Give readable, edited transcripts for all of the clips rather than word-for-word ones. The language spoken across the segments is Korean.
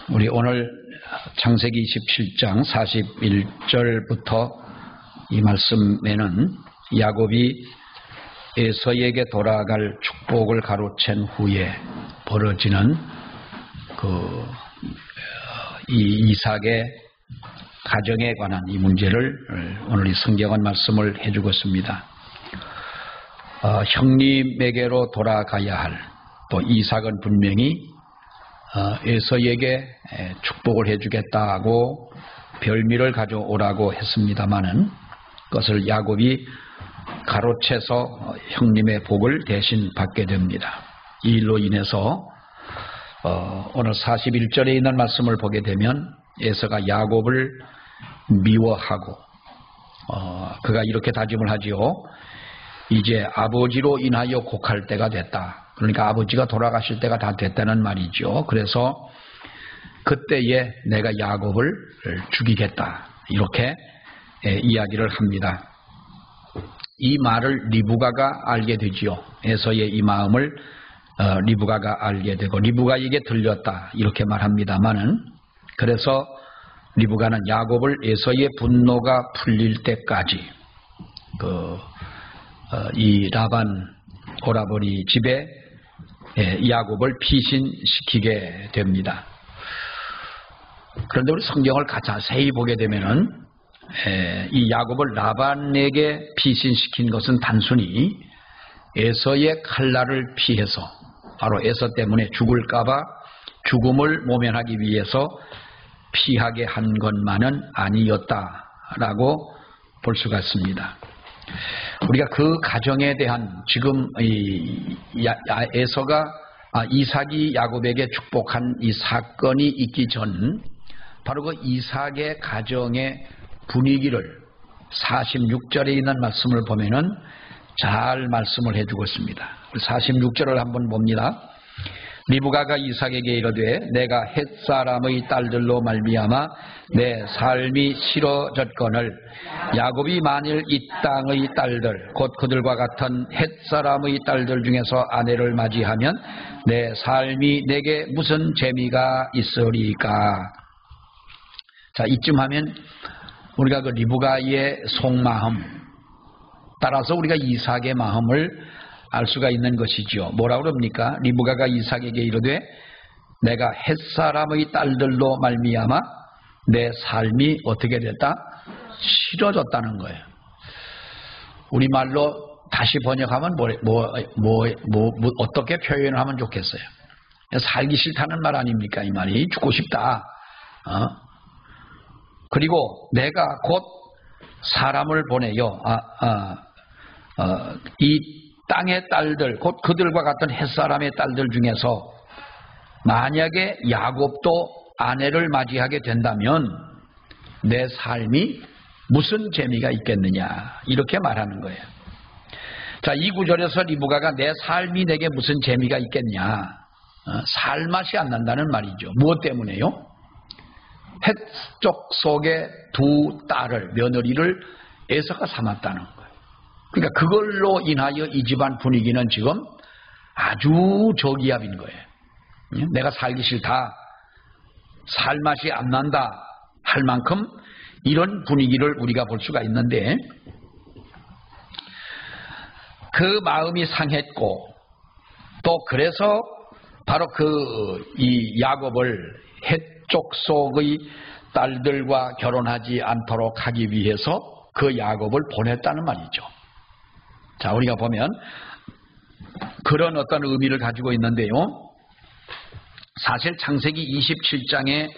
우리 오늘 창세기 27장 41절부터 이 말씀에는 야곱이 에서에게 돌아갈 축복을 가로챈 후에 벌어지는 이 이삭의 가정에 관한 이 문제를 오늘 이 성경은 말씀을 해주고 있습니다. 형님에게로 돌아가야 할, 또 이삭은 분명히 에서에게 축복을 해주겠다고 별미를 가져오라고 했습니다마는 그것을 야곱이 가로채서 형님의 복을 대신 받게 됩니다. 이 일로 인해서 오늘 41절에 있는 말씀을 보게 되면 에서가 야곱을 미워하고 그가 이렇게 다짐을 하지요. 이제 아버지로 인하여 곡할 때가 됐다. 그러니까 아버지가 돌아가실 때가 다 됐다는 말이죠. 그래서 그때에 내가 야곱을 죽이겠다. 이렇게 이야기를 합니다. 이 말을 리브가가 알게 되지요. 에서의 이 마음을 리브가가 알게 되고 리브가에게 들렸다. 이렇게 말합니다마는, 그래서 리브가는 야곱을 에서의 분노가 풀릴 때까지 이 라반 오라버니 집에 야곱을 피신시키게 됩니다. 그런데 우리 성경을 자세히 보게 되면은 이 야곱을 라반에게 피신시킨 것은 단순히 에서의 칼날을 피해서, 바로 에서 때문에 죽을까봐 죽음을 모면하기 위해서 피하게 한 것만은 아니었다라고 볼 수가 있습니다. 우리가 그 가정에 대한 지금 에서가 이삭이 야곱에게 축복한 이 사건이 있기 전 바로 그 이삭의 가정의 분위기를 46절에 있는 말씀을 보면은 잘 말씀을 해주고 있습니다. 46절을 한번 봅니다. 리브가가 이삭에게 이르되 내가 헷사람의 딸들로 말미암아 내 삶이 싫어졌거늘 야곱이 만일 이 땅의 딸들 곧 그들과 같은 헷사람의 딸들 중에서 아내를 맞이하면 내 삶이 내게 무슨 재미가 있으리까. 자, 이쯤 하면 우리가 그 리브가의 속마음, 따라서 우리가 이삭의 마음을 알 수가 있는 것이죠. 뭐라고 그럽니까? 리브가가 이삭에게 이르되 내가 헷사람의 딸들로 말미암아 내 삶이 어떻게 됐다? 싫어졌다는 거예요. 우리말로 다시 번역하면 어떻게 표현을 하면 좋겠어요? 살기 싫다는 말 아닙니까? 이 말이 죽고 싶다. 그리고 내가 곧 사람을 보내요. 이 땅의 딸들, 곧 그들과 같은 햇사람의 딸들 중에서 만약에 야곱도 아내를 맞이하게 된다면 내 삶이 무슨 재미가 있겠느냐, 이렇게 말하는 거예요. 자, 이 구절에서 리브가가 내 삶이 내게 무슨 재미가 있겠냐, 살맛이 안 난다는 말이죠. 무엇 때문에요? 헷족 속에 두 딸을, 며느리를 에서가 삼았다는 거예요. 그러니까 그걸로 인하여 이 집안 분위기는 지금 아주 저기압인 거예요. 내가 살기 싫다, 살맛이 안 난다 할 만큼 이런 분위기를 우리가 볼 수가 있는데, 그 마음이 상했고 또 그래서 바로 이 야곱을 헷족 속의 딸들과 결혼하지 않도록 하기 위해서 그 야곱을 보냈다는 말이죠. 자, 우리가 보면 그런 어떤 의미를 가지고 있는데요. 사실 창세기 27장에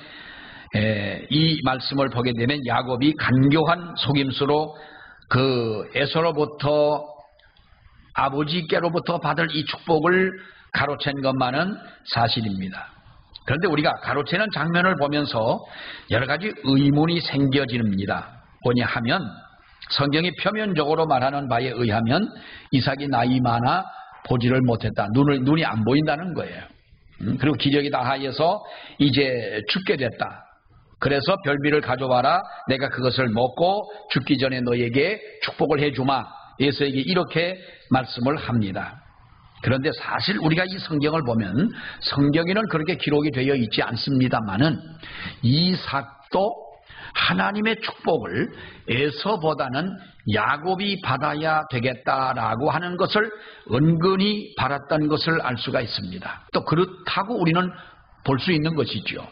이 말씀을 보게 되면 야곱이 간교한 속임수로 그 에서로부터 아버지께로부터 받을 이 축복을 가로챈 것만은 사실입니다. 그런데 우리가 가로채는 장면을 보면서 여러 가지 의문이 생겨집니다. 뭐냐 하면 성경이 표면적으로 말하는 바에 의하면 이삭이 나이 많아 보지를 못했다. 눈이 안 보인다는 거예요. 그리고 기력이 다하여서 이제 죽게 됐다. 그래서 별미를 가져와라. 내가 그것을 먹고 죽기 전에 너에게 축복을 해주마. 에서에게 이렇게 말씀을 합니다. 그런데 사실 우리가 이 성경을 보면 성경에는 그렇게 기록이 되어 있지 않습니다만은 이삭도 하나님의 축복을 에서보다는 야곱이 받아야 되겠다라고 하는 것을 은근히 바랐던 것을 알 수가 있습니다. 또 그렇다고 우리는 볼 수 있는 것이죠.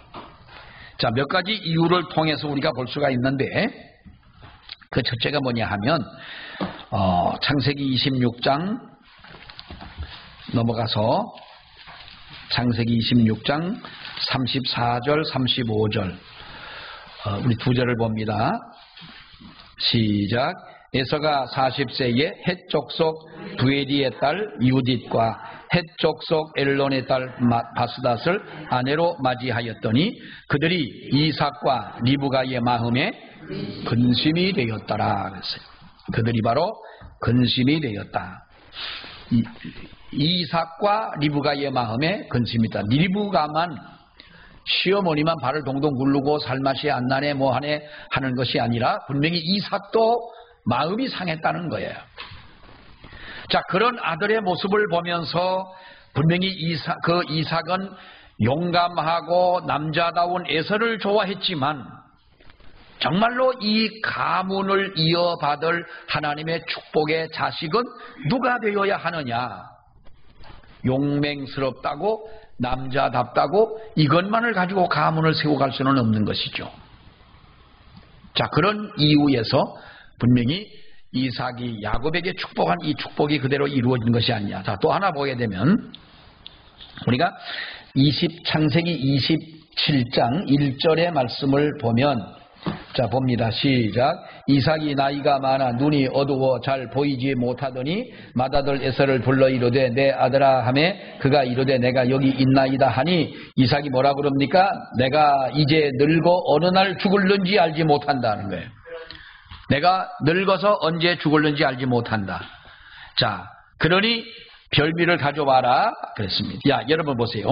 자, 몇 가지 이유를 통해서 우리가 볼 수가 있는데, 그 첫째가 뭐냐 하면 창세기 26장 넘어가서 창세기 26장 34절 35절 우리 두 절을 봅니다. 시작. 에서가 40세에 헷 족속 부에리의 딸 유딧과 헷 족속 엘론의 딸 바스닷을 아내로 맞이하였더니 그들이 이삭과 리브가의 마음에 근심이 되었더라 그랬어요. 그들이 바로 근심이 되었다. 이삭과 리브가의 마음에 근심이 있다. 리브가만 시어머니만 발을 동동 굴르고 살맛이 안 나네 뭐하네 하는 것이 아니라 분명히 이삭도 마음이 상했다는 거예요. 자, 그런 아들의 모습을 보면서 분명히 이삭은 용감하고 남자다운 에서를 좋아했지만 정말로 이 가문을 이어받을 하나님의 축복의 자식은 누가 되어야 하느냐? 용맹스럽다고 남자답다고 이것만을 가지고 가문을 세워갈 수는 없는 것이죠. 자, 그런 이유에서 분명히 이삭이 야곱에게 축복한 이 축복이 그대로 이루어진 것이 아니냐. 자, 또 하나 보게 되면 우리가 창세기 27장 1절의 말씀을 보면, 자, 봅니다. 시작. 이삭이 나이가 많아 눈이 어두워 잘 보이지 못하더니 맏아들 에서를 불러 이르되 내 아들아 하매 그가 이르되 내가 여기 있나이다 하니 이삭이 뭐라 그럽니까? 내가 이제 늙어 어느 날 죽을는지 알지 못한다는 거예요. 내가 늙어서 언제 죽을는지 알지 못한다. 자, 그러니 별미를 가져와라 그랬습니다. 야, 여러분 보세요.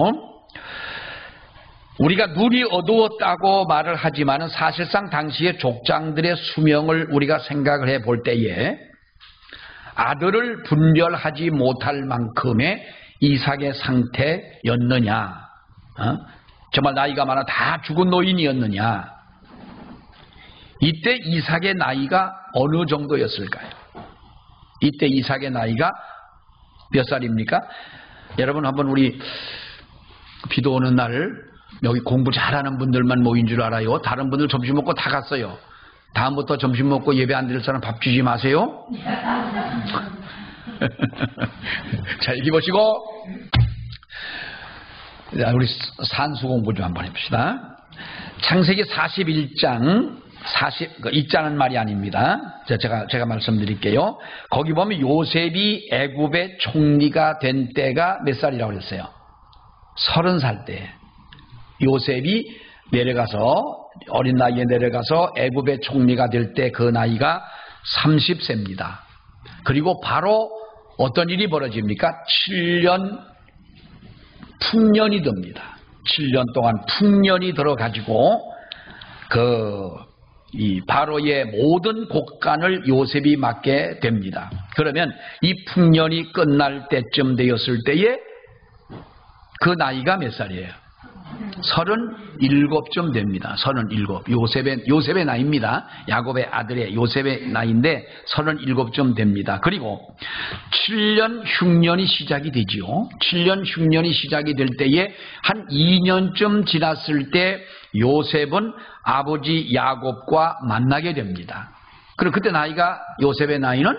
우리가 눈이 어두웠다고 말을 하지만은 사실상 당시의 족장들의 수명을 우리가 생각을 해 볼 때에 아들을 분별하지 못할 만큼의 이삭의 상태였느냐, 정말 나이가 많아 다 죽은 노인이었느냐, 이때 이삭의 나이가 어느 정도였을까요? 이때 이삭의 나이가 몇 살입니까? 여러분 한번 우리 비도 오는 날 여기 공부 잘하는 분들만 모인 줄 알아요. 다른 분들 점심 먹고 다 갔어요. 다음부터 점심 먹고 예배 안 드릴 사람 밥 주지 마세요. 자, 여기 보시고 우리 산수 공부 좀 한번 해봅시다. 창세기 41장 있자는 말이 아닙니다. 제가 말씀드릴게요. 거기 보면 요셉이 애굽의 총리가 된 때가 몇 살이라고 그랬어요? 30살 때. 요셉이 내려가서 어린 나이에 내려가서 애굽의 총리가 될 때 그 나이가 30세입니다. 그리고 바로 어떤 일이 벌어집니까? 7년 풍년이 듭니다. 7년 동안 풍년이 들어가지고 이 바로의 모든 곡간을 요셉이 맡게 됩니다. 그러면 이 풍년이 끝날 때쯤 되었을 때에 그 나이가 몇 살이에요? 37쯤 됩니다. 37. 요셉의 나이입니다. 야곱의 아들의 요셉의 나이인데 37쯤 됩니다. 그리고 7년 흉년이 시작이 되지요. 7년 흉년이 시작이 될 때에 한 2년쯤 지났을 때 요셉은 아버지 야곱과 만나게 됩니다. 그리고 그때 나이가 요셉의 나이는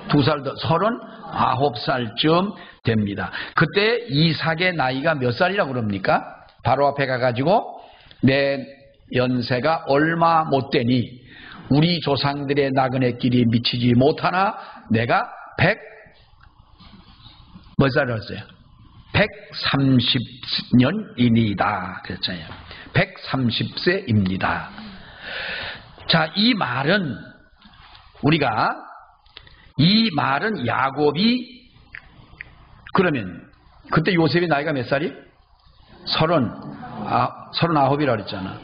2살 더 39살쯤 됩니다. 그때 이삭의 나이가 몇 살이라고 그럽니까? 바로 앞에 가가지고 내 연세가 얼마 못 되니 우리 조상들의 나그네 길이 미치지 못하나 내가 몇 살이었어요? 130년이니다. 그랬잖아요. 130세입니다. 자, 이 말은 야곱이 그러면 그때 요셉의 나이가 몇 살이? 39이라고 그랬잖아.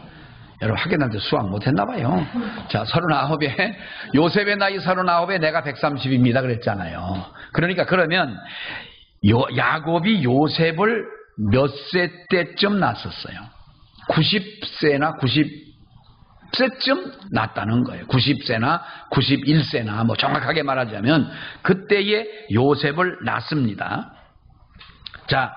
여러분 학교한테 수학 못했나 봐요. 자, 39에 요셉의 나이 39에 내가 130입니다 그랬잖아요. 그러니까 그러면 야곱이 요셉을 몇 세 때쯤 낳았었어요? 90세나 90세쯤 낳았다는 거예요. 90세나 91세나 뭐 정확하게 말하자면 그때에 요셉을 낳습니다. 자,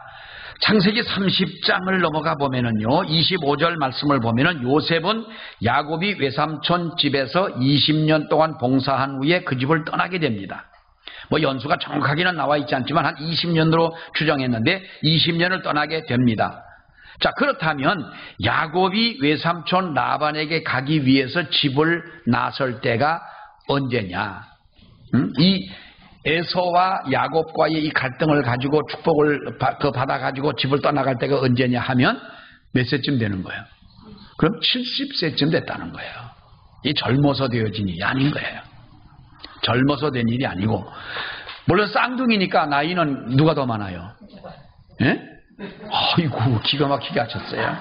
창세기 30장을 넘어가 보면은요, 25절 말씀을 보면은 요셉은 야곱이 외삼촌 집에서 20년 동안 봉사한 후에 그 집을 떠나게 됩니다. 뭐 연수가 정확하게는 나와 있지 않지만 한 20년으로 추정했는데 20년을 떠나게 됩니다. 자, 그렇다면 야곱이 외삼촌 라반에게 가기 위해서 집을 나설 때가 언제냐? 이 에서와 야곱과의 이 갈등을 가지고 축복을 받아가지고 집을 떠나갈 때가 언제냐 하면 몇 세쯤 되는 거예요? 그럼 70세쯤 됐다는 거예요. 이 젊어서 되어진 일이 아닌 거예요. 젊어서 된 일이 아니고, 물론 쌍둥이니까 나이는 누가 더 많아요? 예? 아이고, 기가 막히게 하셨어요.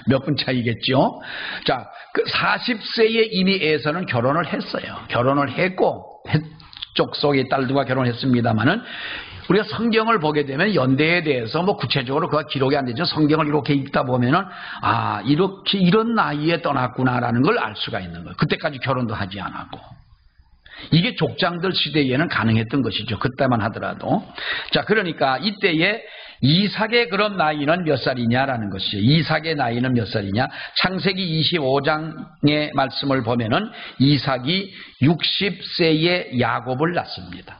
몇 분 차이겠죠? 자, 그 40세에 이미 에서는 결혼을 했어요. 결혼을 했고, 쪽 속의 딸들과 결혼했습니다만은, 우리가 성경을 보게 되면 연대에 대해서 뭐 구체적으로 그가 기록이 안 되죠. 성경을 이렇게 읽다 보면은, 아, 이렇게, 이런 나이에 떠났구나라는 걸 알 수가 있는 거예요. 그때까지 결혼도 하지 않았고. 이게 족장들 시대에는 가능했던 것이죠. 그때만 하더라도. 자, 그러니까 이때에 이삭의 그런 나이는 몇 살이냐라는 것이죠. 이삭의 나이는 몇 살이냐? 창세기 25장의 말씀을 보면은 이삭이 60세에 야곱을 낳습니다.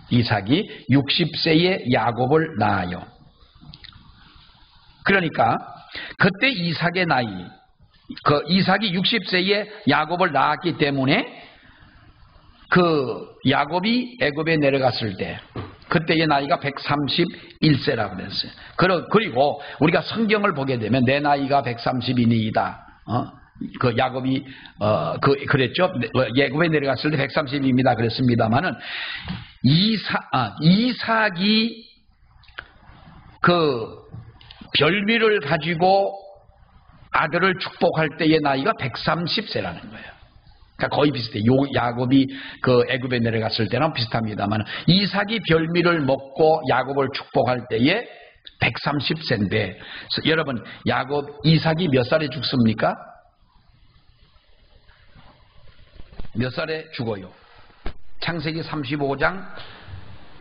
이삭이 60세에 야곱을 낳아요. 그러니까 그때 이삭의 나이, 그 이삭이 60세에 야곱을 낳았기 때문에 그 야곱이 애굽에 내려갔을 때 그때의 나이가 131세라고 그랬어요. 그리고 우리가 성경을 보게 되면 내 나이가 130이니이다. 그 야곱이 그랬죠. 애굽에 내려갔을 때 130입니다. 그랬습니다만은 이삭이 그 별미를 가지고 아들을 축복할 때의 나이가 130세라는 거예요. 그러니까 거의 비슷해요. 야곱이 그 애굽에 내려갔을 때랑 비슷합니다만 이삭이 별미를 먹고 야곱을 축복할 때에 130세인데 여러분 이삭이 몇 살에 죽습니까? 몇 살에 죽어요? 창세기 35장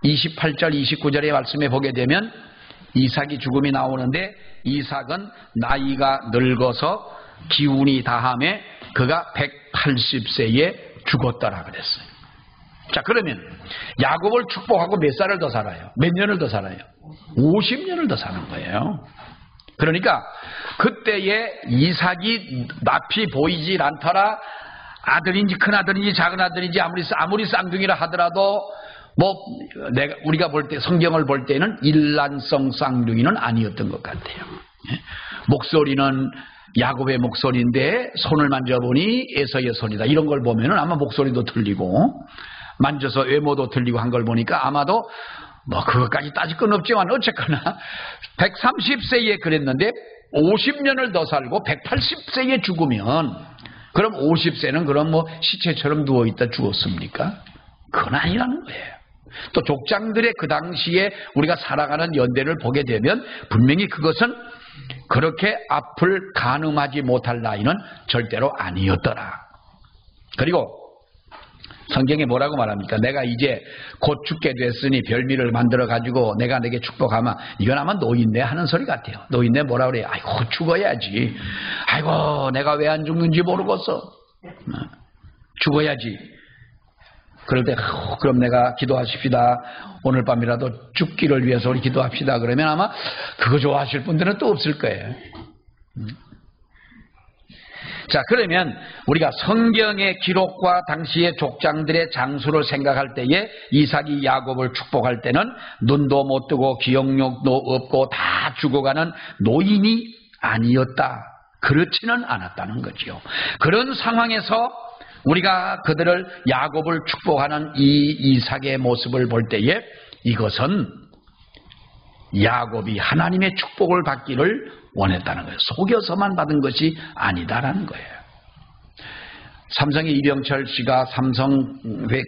28절 29절의 말씀에 보게 되면 이삭이 죽음이 나오는데 이삭은 나이가 늙어서 기운이 다함에 그가 180세에 죽었더라 그랬어요. 자, 그러면 야곱을 축복하고 몇 살을 더 살아요? 몇 년을 더 살아요? 50년을 더 사는 거예요. 그러니까 그때에 이삭이 낯이 보이질 않더라. 아들인지 큰아들인지 작은아들인지 아무리 쌍둥이라 하더라도 뭐 우리가 볼 때 성경을 볼 때는 일란성 쌍둥이는 아니었던 것 같아요. 목소리는 야곱의 목소리인데 손을 만져보니 에서의 손이다. 이런 걸 보면은 아마 목소리도 틀리고 만져서 외모도 틀리고 한 걸 보니까 아마도 뭐 그것까지 따질 건 없지만 어쨌거나 130세에 그랬는데 50년을 더 살고 180세에 죽으면 그럼 50세는 그럼 뭐 시체처럼 누워있다 죽었습니까? 그건 아니라는 거예요. 또 족장들의 그 당시에 우리가 살아가는 연대를 보게 되면 분명히 그것은 그렇게 앞을 가늠하지 못할 나이는 절대로 아니었더라. 그리고 성경에 뭐라고 말합니까? 내가 이제 곧 죽게 됐으니 별미를 만들어 가지고 내가 내게 축복하마. 이건 아마 노인네 하는 소리 같아요. 노인네 뭐라 그래요? 아이고 죽어야지. 아이고 내가 왜 안 죽는지 모르겠어. 죽어야지. 그럴 때 그럼 내가 기도하십시다. 오늘 밤이라도 죽기를 위해서 우리 기도합시다. 그러면 아마 그거 좋아하실 분들은 또 없을 거예요. 자, 그러면 우리가 성경의 기록과 당시의 족장들의 장수를 생각할 때에 이삭이 야곱을 축복할 때는 눈도 못 뜨고 기억력도 없고 다 죽어가는 노인이 아니었다. 그렇지는 않았다는 거죠. 그런 상황에서 우리가 그들을 야곱을 축복하는 이 이삭의 모습을 볼 때에 이것은 야곱이 하나님의 축복을 받기를 원했다는 거예요. 속여서만 받은 것이 아니다라는 거예요. 삼성의 이병철 씨가 삼성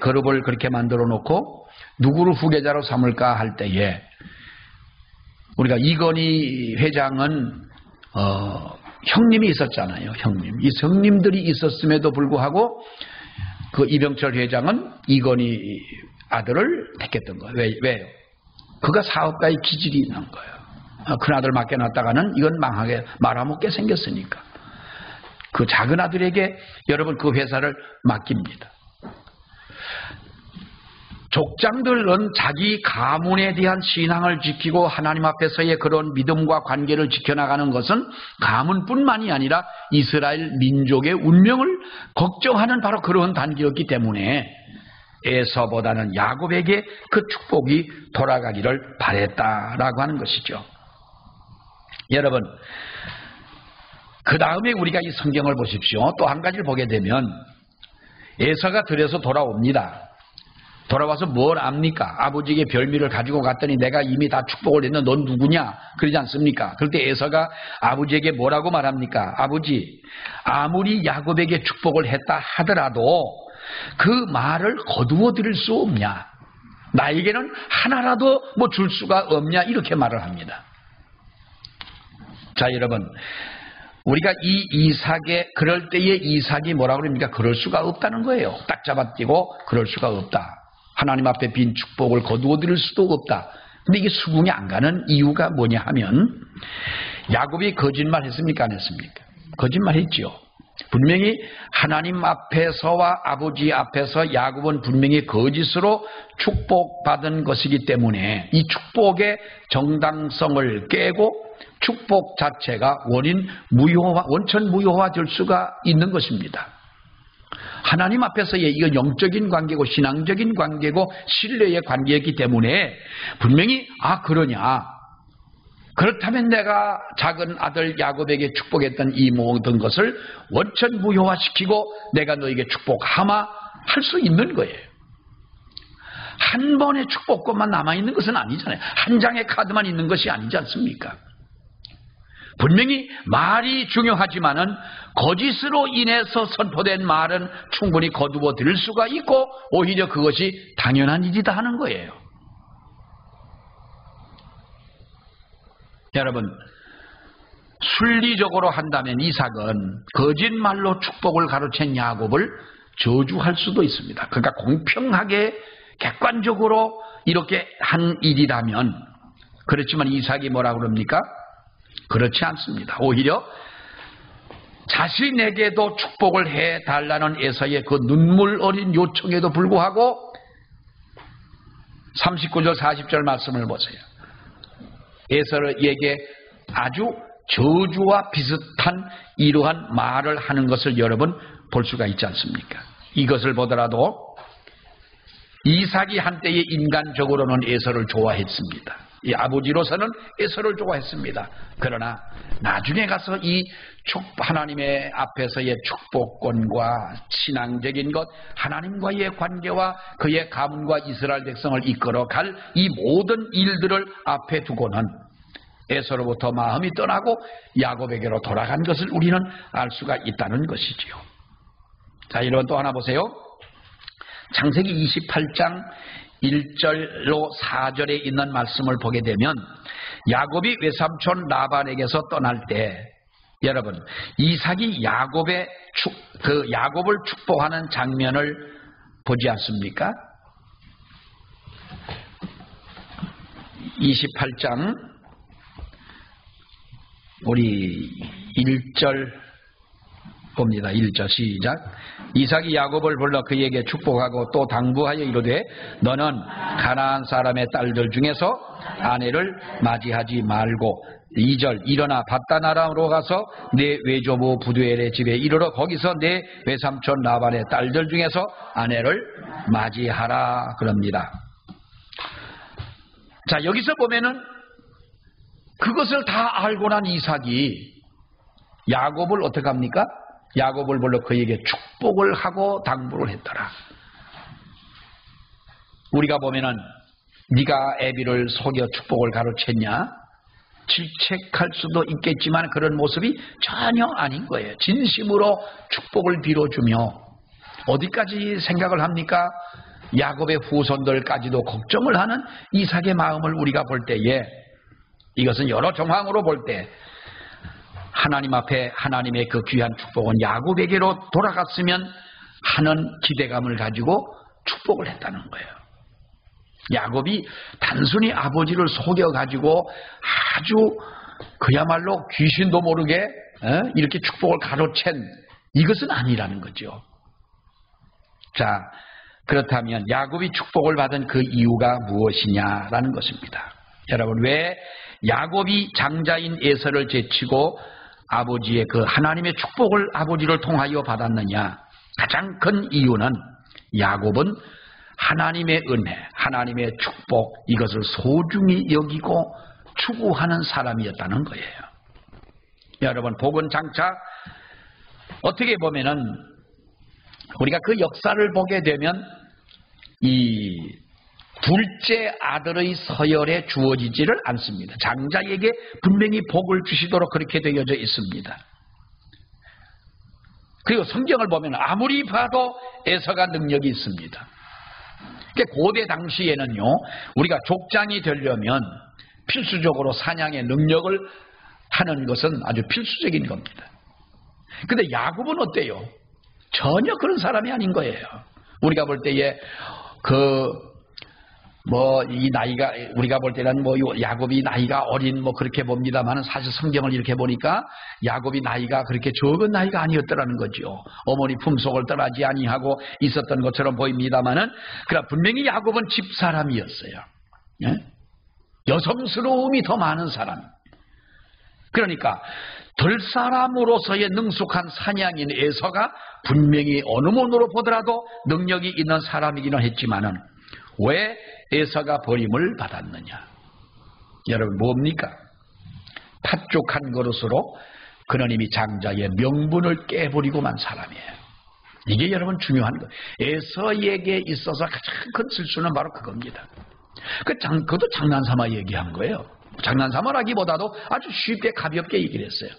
그룹을 그렇게 만들어 놓고 누구를 후계자로 삼을까 할 때에 우리가 이건희 회장은 형님이 있었잖아요. 형님. 이 형님들이 있었음에도 불구하고 그 이병철 회장은 이건희 아들을 택했던 거예요. 왜요? 그가 사업가의 기질이 있는 거예요. 큰아들 맡겨놨다가는 이건 망하게 말아먹게 생겼으니까. 그 작은 아들에게 여러분 그 회사를 맡깁니다. 족장들은 자기 가문에 대한 신앙을 지키고 하나님 앞에서의 그런 믿음과 관계를 지켜나가는 것은 가문뿐만이 아니라 이스라엘 민족의 운명을 걱정하는 바로 그런 단계였기 때문에 에서보다는 야곱에게 그 축복이 돌아가기를 바랬다라고 하는 것이죠. 여러분, 그 다음에 우리가 이 성경을 보십시오. 또 한 가지를 보게 되면 에서가 들에서 돌아옵니다. 돌아와서 뭘 압니까? 아버지에게 별미를 가지고 갔더니 내가 이미 다 축복을 했는데 넌 누구냐? 그러지 않습니까? 그럴 때 에서가 아버지에게 뭐라고 말합니까? 아버지, 아무리 야곱에게 축복을 했다 하더라도 그 말을 거두어 드릴 수 없냐? 나에게는 하나라도 뭐 줄 수가 없냐? 이렇게 말을 합니다. 자, 여러분, 우리가 이 이삭의 그럴 때의 이삭이 뭐라고 그럽니까? 그럴 수가 없다는 거예요. 딱 잡아띄고 그럴 수가 없다. 하나님 앞에 빈 축복을 거두어 드릴 수도 없다. 근데 이게 수긍이 안 가는 이유가 뭐냐 하면 야곱이 거짓말 했습니까? 안 했습니까? 거짓말 했죠. 분명히 하나님 앞에서와 아버지 앞에서 야곱은 분명히 거짓으로 축복받은 것이기 때문에 이 축복의 정당성을 깨고 축복 자체가 원천 무효화 될 수가 있는 것입니다. 하나님 앞에서의 이건 영적인 관계고 신앙적인 관계고 신뢰의 관계였기 때문에 분명히 그러냐. 그렇다면 내가 작은 아들 야곱에게 축복했던 이 모든 것을 원천 무효화시키고 내가 너에게 축복하마 할 수 있는 거예요. 한 번의 축복권만 남아있는 것은 아니잖아요. 한 장의 카드만 있는 것이 아니지 않습니까? 분명히 말이 중요하지만은 거짓으로 인해서 선포된 말은 충분히 거두어 들을 수가 있고 오히려 그것이 당연한 일이다 하는 거예요. 여러분, 순리적으로 한다면 이삭은 거짓말로 축복을 가로챈 야곱을 저주할 수도 있습니다. 그러니까 공평하게 객관적으로 이렇게 한 일이라면 그렇지만 이삭이 뭐라고 그럽니까? 그렇지 않습니다. 오히려 자신에게도 축복을 해달라는 에서의 그 눈물 어린 요청에도 불구하고 39절 40절 말씀을 보세요. 에서에게 아주 저주와 비슷한 이러한 말을 하는 것을 여러분 볼 수가 있지 않습니까? 이것을 보더라도 이삭이 한때의 인간적으로는 에서를 좋아했습니다. 이 아버지로서는 에서를 좋아했습니다. 그러나 나중에 가서 이 하나님의 앞에서의 축복권과 신앙적인 것, 하나님과의 관계와 그의 가문과 이스라엘 백성을 이끌어갈 이 모든 일들을 앞에 두고는 에서로부터 마음이 떠나고 야곱에게로 돌아간 것을 우리는 알 수가 있다는 것이지요. 자, 이런 또 하나 보세요. 창세기 28장 1절로 4절에 있는 말씀을 보게 되면 야곱이 외삼촌 라반에게서 떠날 때 여러분 이삭이 야곱을 축복하는 장면을 보지 않습니까? 28장 우리 1절 봅니다. 1절 시작. 이삭이 야곱을 불러 그에게 축복하고 또 당부하여 이르되 너는 가나안 사람의 딸들 중에서 아내를 맞이하지 말고 2절 일어나 밧다나람으로 가서 내 외조부 부두엘의 집에 이르러 거기서 내 외삼촌 라반의 딸들 중에서 아내를 맞이하라 그럽니다. 자, 여기서 보면은 그것을 다 알고 난 이삭이 야곱을 어떻게 합니까? 야곱을 불러 그에게 축복을 하고 당부를 했더라. 우리가 보면은 네가 애비를 속여 축복을 가로챘냐? 질책할 수도 있겠지만 그런 모습이 전혀 아닌 거예요. 진심으로 축복을 빌어주며 어디까지 생각을 합니까? 야곱의 후손들까지도 걱정을 하는 이삭의 마음을 우리가 볼 때에, 이것은 여러 정황으로 볼 때 하나님 앞에 하나님의 그 귀한 축복은 야곱에게로 돌아갔으면 하는 기대감을 가지고 축복을 했다는 거예요. 야곱이 단순히 아버지를 속여가지고 아주 그야말로 귀신도 모르게 이렇게 축복을 가로챈 이것은 아니라는 거죠. 자, 그렇다면 야곱이 축복을 받은 그 이유가 무엇이냐라는 것입니다. 여러분, 왜 야곱이 장자인 에서를 제치고 아버지의 그 하나님의 축복을 아버지를 통하여 받았느냐? 가장 큰 이유는 야곱은 하나님의 은혜, 하나님의 축복, 이것을 소중히 여기고 추구하는 사람이었다는 거예요. 여러분, 복은 장차 어떻게 보면은 우리가 그 역사를 보게 되면 이 둘째 아들의 서열에 주어지지를 않습니다. 장자에게 분명히 복을 주시도록 그렇게 되어져 있습니다. 그리고 성경을 보면 아무리 봐도 에서가 능력이 있습니다. 그러니까 고대 당시에는요, 우리가 족장이 되려면 필수적으로 사냥의 능력을 하는 것은 아주 필수적인 겁니다. 근데 야곱은 어때요? 전혀 그런 사람이 아닌 거예요. 우리가 볼 때에 이 나이가, 우리가 볼 때는 야곱이 나이가 어린 그렇게 봅니다만은 사실 성경을 이렇게 보니까 야곱이 나이가 그렇게 적은 나이가 아니었더라는 거죠. 어머니 품속을 떠나지 아니하고 있었던 것처럼 보입니다만은, 그러나 분명히 야곱은 집사람이었어요. 예? 여성스러움이 더 많은 사람. 그러니까 들사람으로서의 능숙한 사냥인 에서가 분명히 어느 면으로 보더라도 능력이 있는 사람이기는 했지만은 왜 에서가 버림을 받았느냐? 여러분, 뭡니까? 팥죽 한 그릇으로 그는 이미 장자의 명분을 깨버리고 만 사람이에요. 이게 여러분 중요한 거예요. 에서에게 있어서 가장 큰 실수는 바로 그겁니다. 그것도 장난삼아 얘기한 거예요. 장난삼아라기보다도 아주 쉽게 가볍게 얘기를 했어요.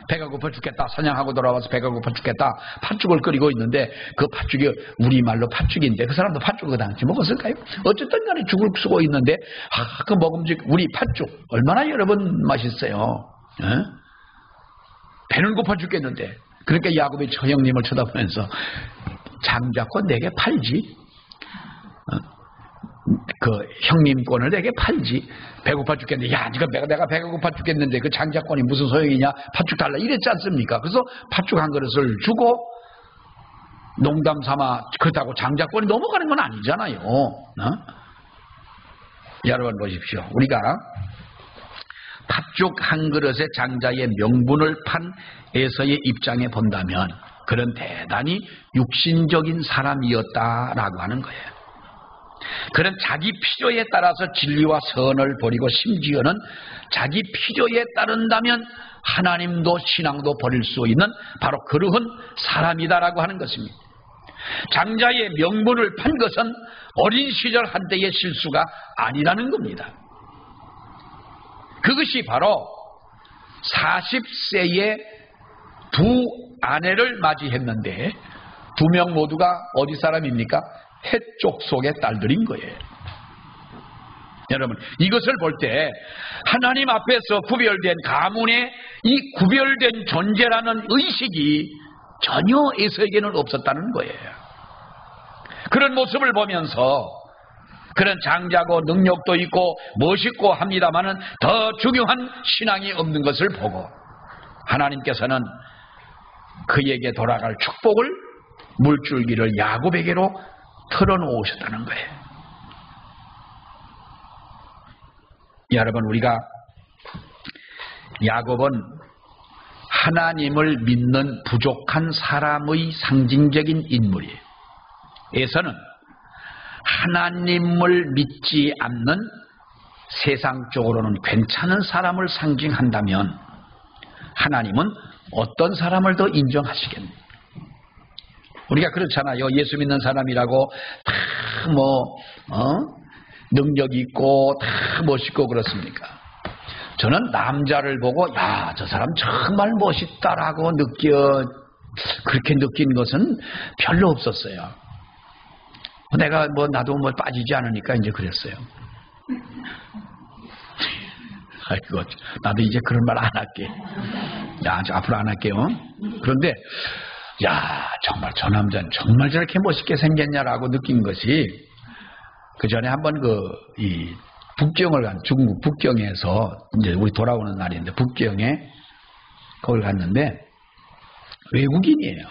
배가 고파 죽겠다. 사냥하고 돌아와서 배가 고파 죽겠다. 팥죽을 끓이고 있는데 그 팥죽이 우리말로 팥죽인데 그 사람도 팥죽을 당시 먹었을까요? 어쨌든 간에 죽을 쓰고 있는데 그 먹음직 우리 팥죽 얼마나 여러분 맛있어요. 에? 배는 고파 죽겠는데, 그러니까 야곱이 저 형님을 쳐다보면서 장자권 내게 팔지, 그 형님권을 내게 팔지. 배고파 죽겠는데, 야, 내가 배가 고파 죽겠는데 그 장자권이 무슨 소용이냐? 팥죽 달라 이랬지 않습니까? 그래서 팥죽 한 그릇을 주고 농담 삼아, 그렇다고 장자권이 넘어가는 건 아니잖아요. 여러분 보십시오. 우리가 팥죽 한 그릇에 장자의 명분을 판 에서의 입장에 본다면 그런 대단히 육신적인 사람이었다라고 하는 거예요. 그런 자기 필요에 따라서 진리와 선을 버리고 심지어는 자기 필요에 따른다면 하나님도 신앙도 버릴 수 있는 바로 그러한 사람이다라고 하는 것입니다. 장자의 명분을 판 것은 어린 시절 한때의 실수가 아니라는 겁니다. 그것이 바로 40세의 두 아내를 맞이했는데 두 명 모두가 어디 사람입니까? 해쪽 속의 딸들인 거예요. 여러분, 이것을 볼 때 하나님 앞에서 구별된 가문의 이 구별된 존재라는 의식이 전혀 에서에게는 없었다는 거예요. 그런 모습을 보면서 그런 장자고 능력도 있고 멋있고 합니다마는 더 중요한 신앙이 없는 것을 보고 하나님께서는 그에게 돌아갈 축복을 물줄기를 야곱에게로 털어놓으셨다는 거예요. 여러분, 우리가 야곱은 하나님을 믿는 부족한 사람의 상징적인 인물이에요. 에서는 하나님을 믿지 않는 세상적으로는 괜찮은 사람을 상징한다면 하나님은 어떤 사람을 더 인정하시겠습니까? 우리가 그렇잖아요. 예수 믿는 사람이라고 다 능력 있고 다 멋있고 그렇습니까? 저는 남자를 보고 야, 저 사람 정말 멋있다라고 그렇게 느낀 것은 별로 없었어요. 내가 나도 빠지지 않으니까 이제 그랬어요. 아이고, 나도 이제 그런 말 안 할게. 야, 앞으로 안 할게요. 그런데, 야, 정말 저 남자는 정말 저렇게 멋있게 생겼냐라고 느낀 것이, 그 전에 한번 북경을 간, 중국 북경에서, 이제 우리 돌아오는 날인데, 북경에, 거길 갔는데, 외국인이에요.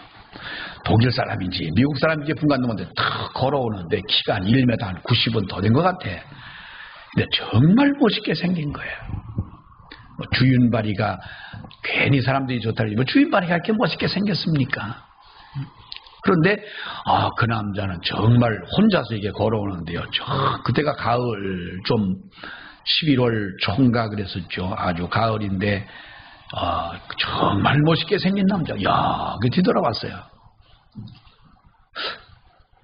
독일 사람인지, 미국 사람인지 분간도 못해 탁 걸어오는데, 키가 한 1m 한 90은 더 된 것 같아. 근데 정말 멋있게 생긴 거예요. 주윤발이가 괜히 사람들이 좋다니 주윤발이가 이렇게 멋있게 생겼습니까? 그런데 그 남자는 정말 혼자서 이게 걸어오는데요. 그때가 가을 좀 11월 초인가 그랬었죠. 아주 가을인데 정말 멋있게 생긴 남자. 야, 그 뒤돌아봤어요.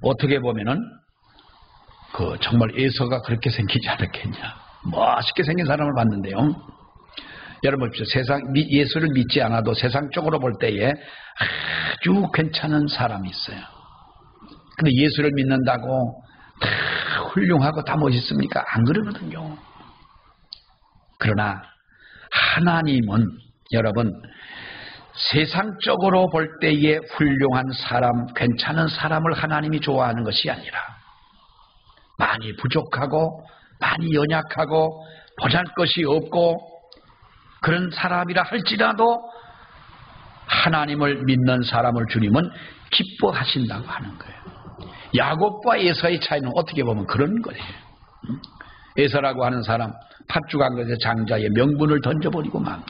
어떻게 보면은 정말 예서가 그렇게 생기지 않았겠냐. 멋있게 생긴 사람을 봤는데요. 여러분 보십시오. 예수를 믿지 않아도 세상적으로 볼 때에 아주 괜찮은 사람이 있어요. 근데 예수를 믿는다고 다 훌륭하고 다 멋있습니까? 안 그러거든요. 그러나 하나님은 여러분 세상적으로 볼 때에 훌륭한 사람, 괜찮은 사람을 하나님이 좋아하는 것이 아니라 많이 부족하고 많이 연약하고 보잘것이 없고 그런 사람이라 할지라도 하나님을 믿는 사람을 주님은 기뻐하신다고 하는 거예요. 야곱과 에서의 차이는 어떻게 보면 그런 거예요. 에서라고 하는 사람 팥죽한 것의 장자의 명분을 던져버리고 막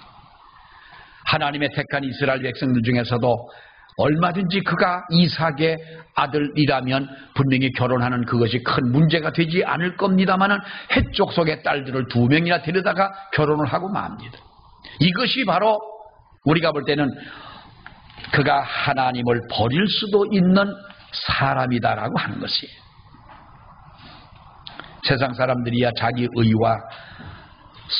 하나님의 택한 이스라엘 백성들 중에서도 얼마든지 그가 이삭의 아들이라면 분명히 결혼하는 그것이 큰 문제가 되지 않을 겁니다마는 헷족 속의 딸들을 2명이나 데려다가 결혼을 하고 맙니다. 이것이 바로 우리가 볼 때는 그가 하나님을 버릴 수도 있는 사람이다라고 하는 것이에요. 세상 사람들이야 자기 의와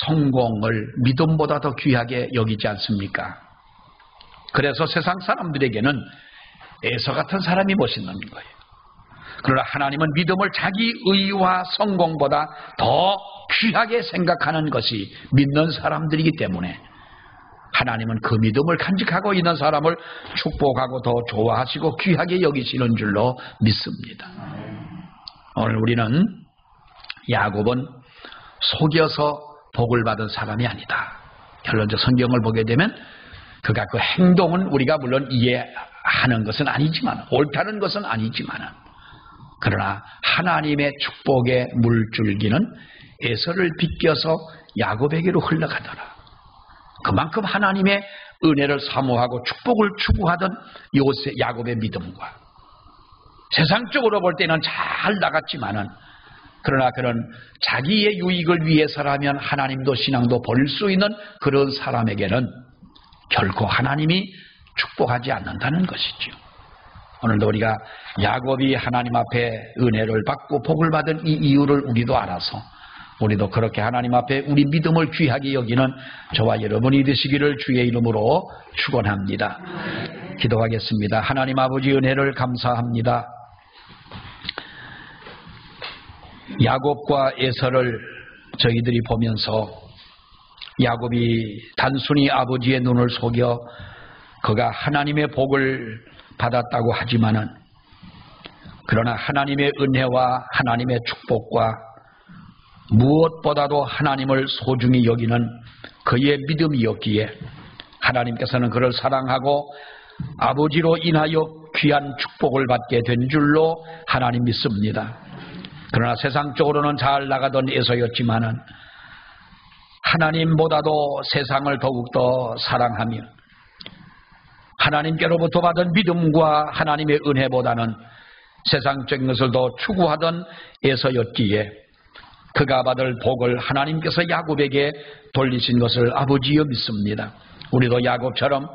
성공을 믿음보다 더 귀하게 여기지 않습니까? 그래서 세상 사람들에게는 에서 같은 사람이 멋있는 거예요. 그러나 하나님은 믿음을 자기 의와 성공보다 더 귀하게 생각하는 것이 믿는 사람들이기 때문에 하나님은 그 믿음을 간직하고 있는 사람을 축복하고 더 좋아하시고 귀하게 여기시는 줄로 믿습니다. 오늘 우리는 야곱은 속여서 복을 받은 사람이 아니다. 결론적 성경을 보게 되면 그가 그 행동은 우리가 물론 이해하는 것은 아니지만 옳다는 것은 아니지만 그러나 하나님의 축복의 물줄기는 에서를 비껴서 야곱에게로 흘러가더라. 그만큼 하나님의 은혜를 사모하고 축복을 추구하던 야곱의 믿음과 세상적으로 볼 때는 잘 나갔지만은 그러나 그런 자기의 유익을 위해서라면 하나님도 신앙도 버릴 수 있는 그런 사람에게는 결코 하나님이 축복하지 않는다는 것이죠. 오늘도 우리가 야곱이 하나님 앞에 은혜를 받고 복을 받은 이 이유를 우리도 알아서 우리도 그렇게 하나님 앞에 우리 믿음을 귀하게 여기는 저와 여러분이 되시기를 주의 이름으로 축원합니다. 기도하겠습니다. 하나님 아버지 은혜를 감사합니다. 야곱과 에서를 저희들이 보면서 야곱이 단순히 아버지의 눈을 속여 그가 하나님의 복을 받았다고 하지만은 그러나 하나님의 은혜와 하나님의 축복과 무엇보다도 하나님을 소중히 여기는 그의 믿음이었기에 하나님께서는 그를 사랑하고 아버지로 인하여 귀한 축복을 받게 된 줄로 하나님 믿습니다. 그러나 세상적으로는 잘 나가던 에서였지만은 하나님보다도 세상을 더욱더 사랑하며 하나님께로부터 받은 믿음과 하나님의 은혜보다는 세상적인 것을 더 추구하던 에서였기에 그가 받을 복을 하나님께서 야곱에게 돌리신 것을 아버지여 믿습니다. 우리도 야곱처럼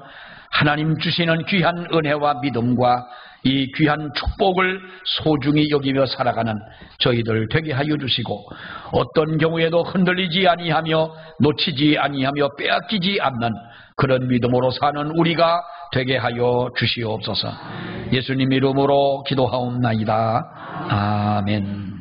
하나님 주시는 귀한 은혜와 믿음과 이 귀한 축복을 소중히 여기며 살아가는 저희들 되게 하여 주시고 어떤 경우에도 흔들리지 아니하며 놓치지 아니하며 빼앗기지 않는 그런 믿음으로 사는 우리가 되게 하여 주시옵소서. 예수님 이름으로 기도하옵나이다. 아멘.